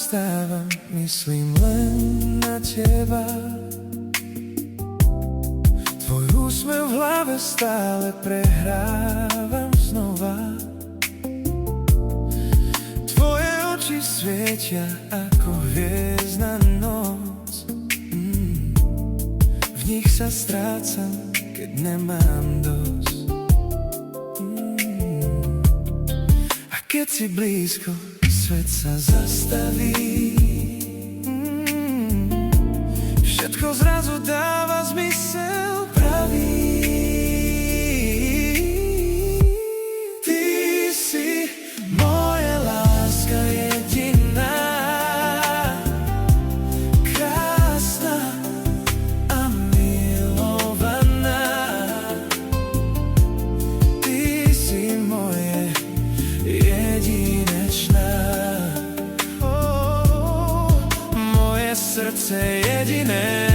vstávam, myslím len na teba. Tvoj úsmev v hlave stále prehrávam znova. Tvoje oči svietia ako hviezdna noc. V nich sa strácam, keď nemám dosť. A keď si blízko, svet sa zastaví. Všetko zrazu dáva zmysel pravý. Ty si moja láska jediná, krásna a milovaná. Ty si moje jedinečná. Moje srdce jediné.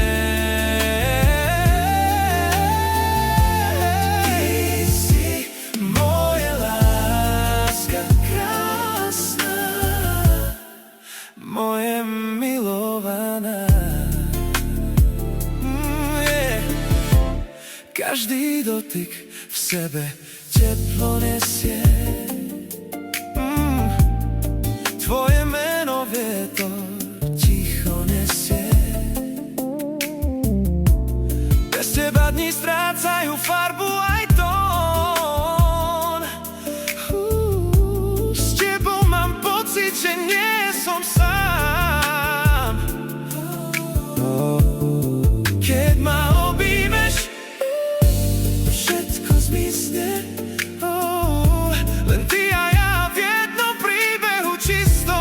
Ty si moja láska krásna, moje milovaná. Každý dotyk v sebe teplo nesie. Tvoje meno vietor ticho nesie. Bez teba dni strácajú farbu aj tón. S tebou mám pocit, že nie som sám. Keď ma objímeš, všetko zmizne. Len ty a ja v jednom príbehu čisto.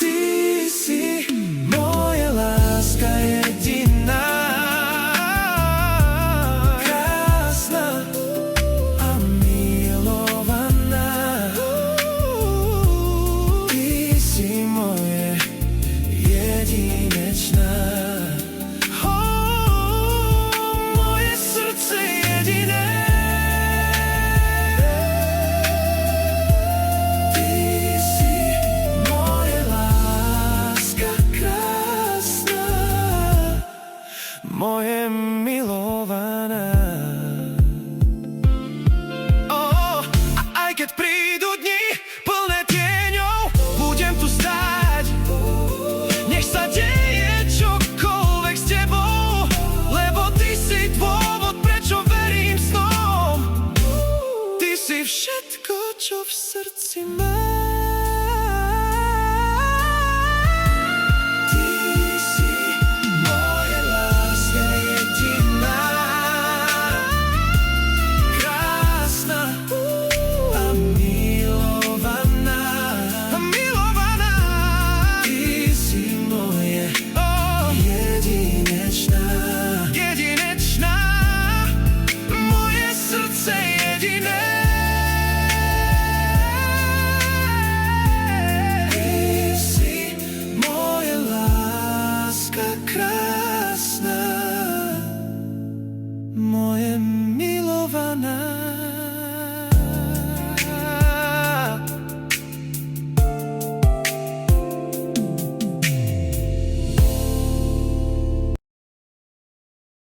Ty si moja láska jediná, krásna a milovaná. Ty si moje jedinečná. Moje srdce jediné. Ty si moja láska krásna, moje milovaná. A aj keď prídu dni plné tieňov, budem tu stáť. Nech sa deje čokoľvek s tebou, lebo ty si dôvod, prečo verím snom. Ty si všetko, čo v srdci mám.